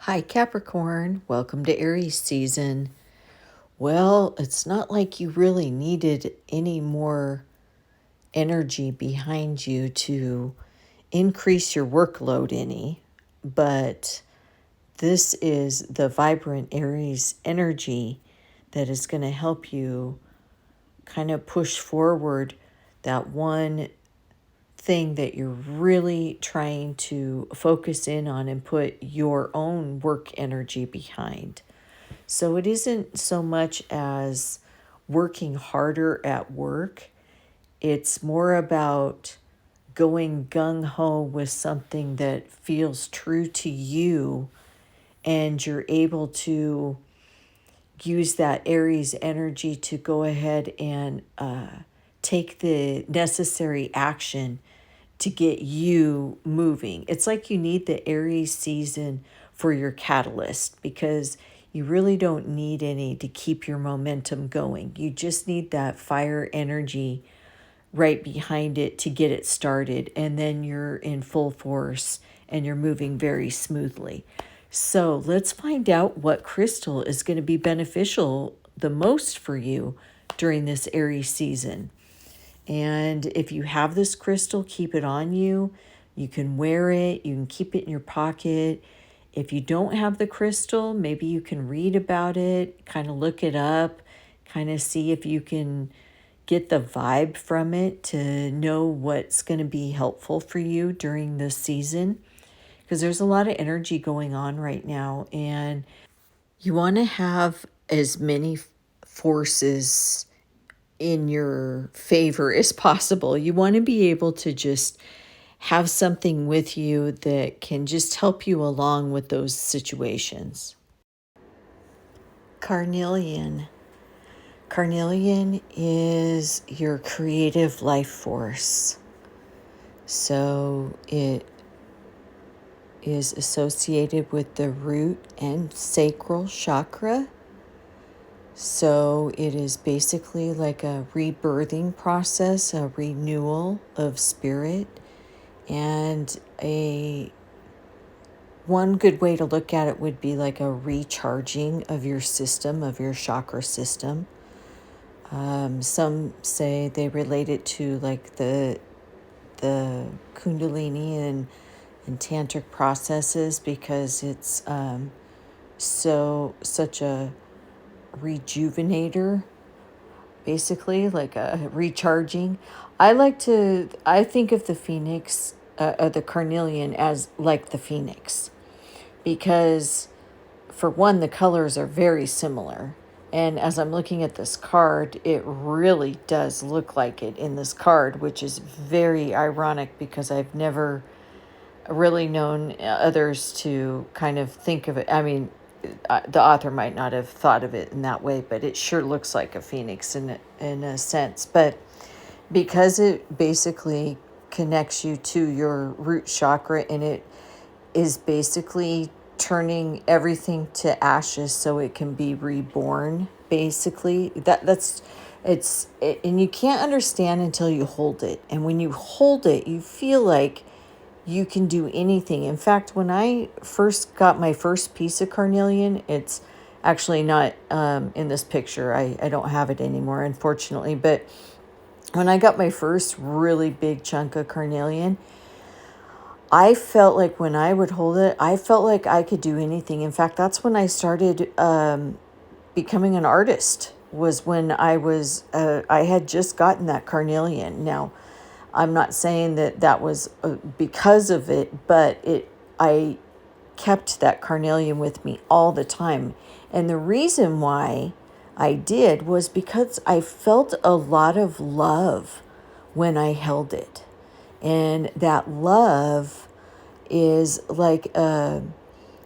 Hi, Capricorn. Welcome to Aries season. Well, it's not like you really needed any more energy behind you to increase your workload any, but this is the vibrant Aries energy that is going to help you kind of push forward that one thing that you're really trying to focus in on and put your own work energy behind. So it isn't so much as working harder at work, it's more about going gung ho with something that feels true to you, and you're able to use that Aries energy to go ahead and take the necessary action to get you moving. It's like you need the Aries season for your catalyst, because you really don't need any to keep your momentum going. You just need that fire energy right behind it to get it started, and then you're in full force and you're moving very smoothly. So let's find out what crystal is going to be beneficial the most for you during this Aries season. And if you have this crystal, keep it on you. You can wear it, you can keep it in your pocket. If you don't have the crystal, maybe you can read about it, kind of look it up, kind of see if you can get the vibe from it to know what's going to be helpful for you during this season. Because there's a lot of energy going on right now, and you want to have as many forces in your favor as possible. You want to be able to just have something with you that can just help you along with those situations. Carnelian. Carnelian is your creative life force. So it is associated with the root and sacral chakra. So it is basically like a rebirthing process, a renewal of spirit, and a one good way to look at it would be like a recharging of your system, of your chakra system. Some say they relate it to like the Kundalini and tantric processes, because it's such a rejuvenator, basically like a recharging. I think of the phoenix, the carnelian, as like the phoenix, because for one, the colors are very similar. And as I'm looking at this card, it really does look like it in this card, which is very ironic because I've never really known others to kind of think of it. I mean, the author might not have thought of it in that way, but it sure looks like a phoenix in a sense. But because it basically connects you to your root chakra, and it is basically turning everything to ashes so it can be reborn, basically. And you can't understand until you hold it. And when you hold it, you feel like you can do anything. In fact, when I first got my first piece of carnelian, it's actually not in this picture. I don't have it anymore, unfortunately. But when I got my first really big chunk of carnelian, I felt like when I would hold it, I felt like I could do anything. In fact, that's when I started becoming an artist, was when I had just gotten that carnelian. Now, I'm not saying that was because of it, but I kept that carnelian with me all the time. And the reason why I did was because I felt a lot of love when I held it. And that love is like I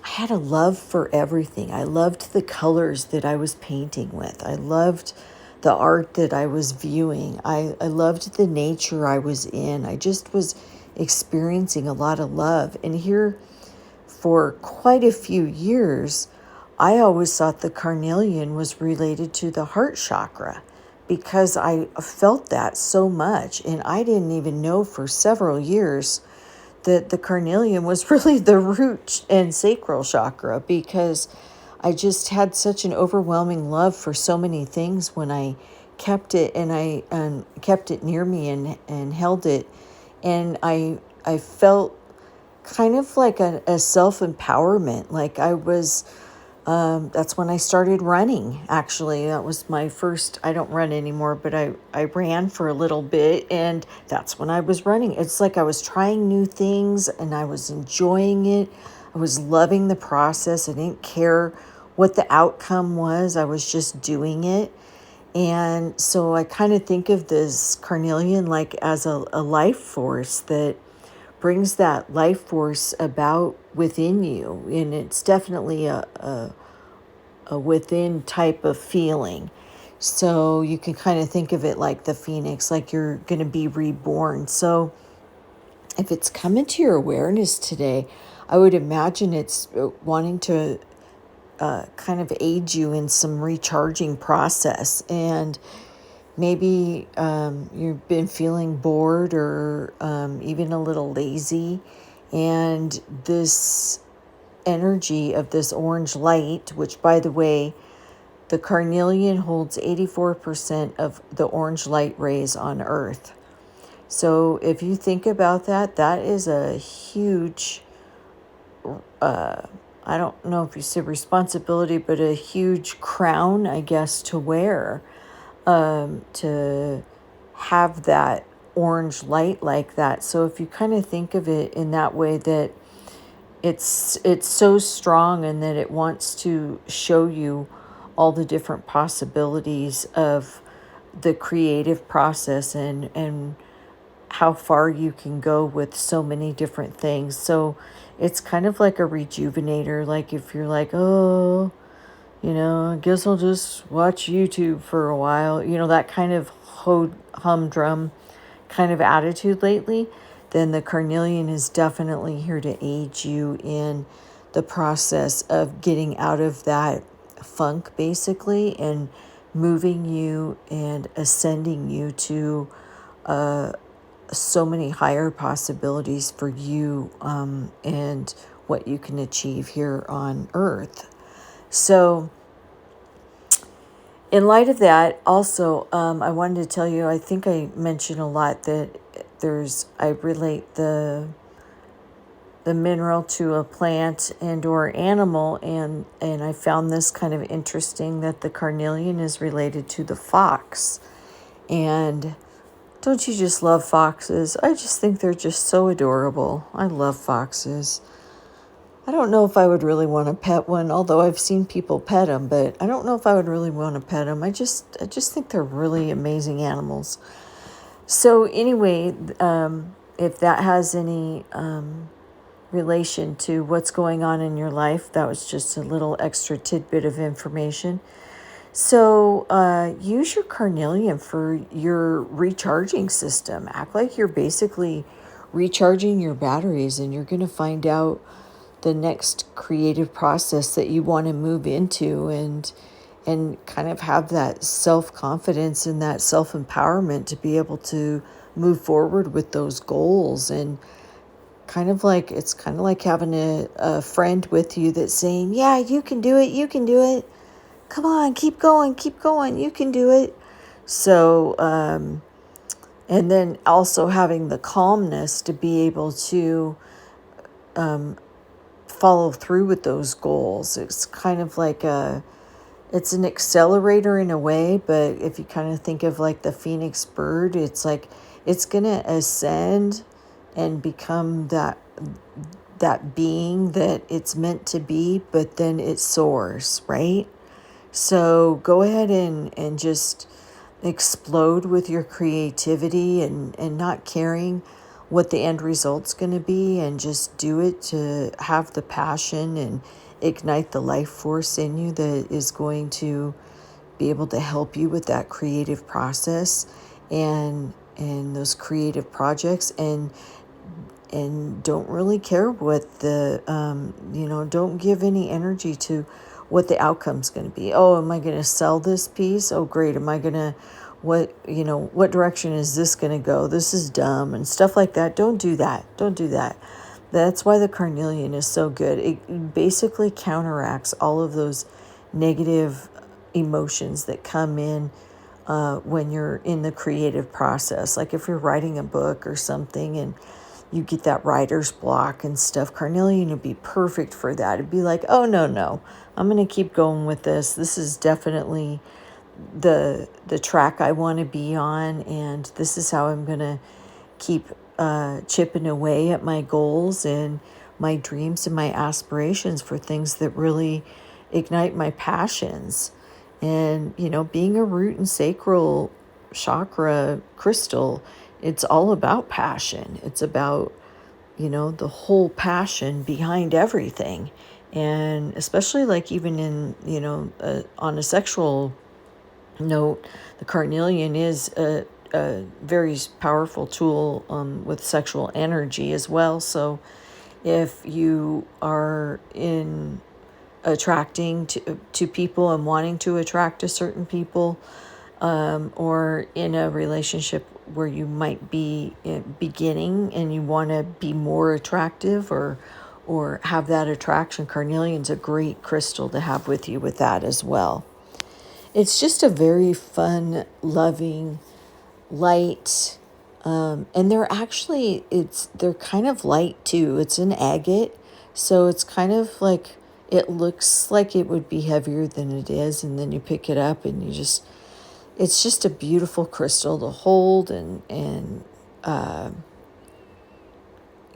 had a love for everything. I loved the colors that I was painting with. I loved the art that I was viewing. I loved the nature I was in. I just was experiencing a lot of love. And here, for quite a few years, I always thought the carnelian was related to the heart chakra, because I felt that so much. And I didn't even know for several years that the carnelian was really the root and sacral chakra, because I just had such an overwhelming love for so many things when I kept it, and I kept it near me and held it. And I felt kind of like a self-empowerment. Like I was, that's when I started running. Actually, that was my first, I don't run anymore, but I ran for a little bit, and that's when I was running. It's like I was trying new things and I was enjoying it. I was loving the process. I didn't care what the outcome was. I was just doing it. And so I kind of think of this carnelian like as a life force that brings that life force about within you. And it's definitely a within type of feeling. So you can kind of think of it like the phoenix, like you're going to be reborn. So if it's come into your awareness today, I would imagine it's wanting to kind of aid you in some recharging process. And maybe you've been feeling bored or even a little lazy. And this energy of this orange light, which, by the way, the carnelian holds 84% of the orange light rays on Earth. So if you think about that, that is a huge, I don't know if you say responsibility, but a huge crown, I guess, to wear, to have that orange light like that. So if you kind of think of it in that way, that it's so strong, and that it wants to show you all the different possibilities of the creative process, and how far you can go with so many different things. So it's kind of like a rejuvenator. Like if you're like, oh, I guess I'll just watch YouTube for a while, that kind of humdrum kind of attitude lately, then the carnelian is definitely here to aid you in the process of getting out of that funk, basically, and moving you and ascending you to so many higher possibilities for you, and what you can achieve here on Earth. So in light of that, also, I wanted to tell you, I think I mentioned a lot that I relate the mineral to a plant and or animal, and I found this kind of interesting, that the carnelian is related to the fox. And don't you just love foxes? I just think they're just so adorable. I love foxes. I don't know if I would really want to pet one, although I've seen people pet them, but I don't know if I would really want to pet them. I just think they're really amazing animals. So anyway, if that has any relation to what's going on in your life, that was just a little extra tidbit of information. So use your carnelian for your recharging system. Act like you're basically recharging your batteries, and you're going to find out the next creative process that you want to move into, and kind of have that self-confidence and that self-empowerment to be able to move forward with those goals. And it's kind of like having a friend with you that's saying, yeah, you can do it, come on, keep going, you can do it. So and then also having the calmness to be able to follow through with those goals. It's kind of like it's an accelerator in a way, but if you kind of think of like the phoenix bird, it's like it's going to ascend and become that being that it's meant to be, but then it soars, right? So go ahead and just explode with your creativity, and not caring what the end result's going to be, and just do it to have the passion and ignite the life force in you that is going to be able to help you with that creative process and those creative projects. And don't really care what the don't give any energy to what the outcome's going to be. Oh, am I going to sell this piece? Oh, great. Am I going to what direction is this going to go? This is dumb and stuff like that. Don't do that. Don't do that. That's why the carnelian is so good. It basically counteracts all of those negative emotions that come in when you're in the creative process. Like if you're writing a book or something and you get that writer's block and stuff, carnelian would be perfect for that. It'd be like, oh, no, I'm going to keep going with this. This is definitely the track I want to be on, and this is how I'm going to keep chipping away at my goals and my dreams and my aspirations for things that really ignite my passions. And, being a root and sacral chakra crystal, it's all about passion. It's about, the whole passion behind everything. And especially like even in, on a sexual note, the carnelian is a very powerful tool with sexual energy as well. So if you are in attracting to people and wanting to attract to certain people, or in a relationship where you might be beginning and you want to be more attractive or have that attraction, carnelian's a great crystal to have with you with that as well. It's just a very fun, loving, light, and they're kind of light too. It's an agate, so it's kind of like, it looks like it would be heavier than it is, and then you pick it up and it's just a beautiful crystal to hold. And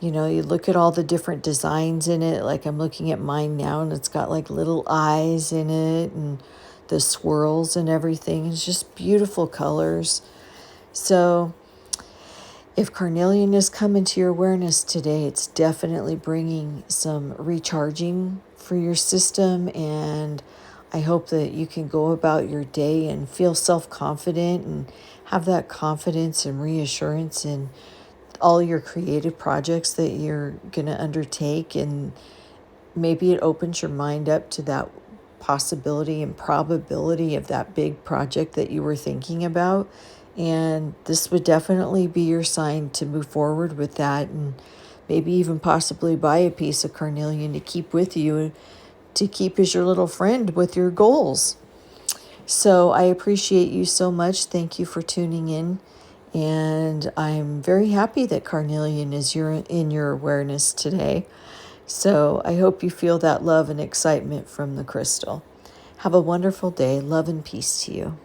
you look at all the different designs in it. Like I'm looking at mine now, and it's got like little eyes in it and the swirls and everything. It's just beautiful colors. So if carnelian is coming to your awareness today, it's definitely bringing some recharging for your system. And I hope that you can go about your day and feel self-confident and have that confidence and reassurance in all your creative projects that you're going to undertake. And maybe it opens your mind up to that possibility and probability of that big project that you were thinking about. And this would definitely be your sign to move forward with that, and maybe even possibly buy a piece of carnelian to keep with you, to keep as your little friend with your goals. So I appreciate you so much. Thank you for tuning in. And I'm very happy that carnelian is in your awareness today. So I hope you feel that love and excitement from the crystal. Have a wonderful day. Love and peace to you.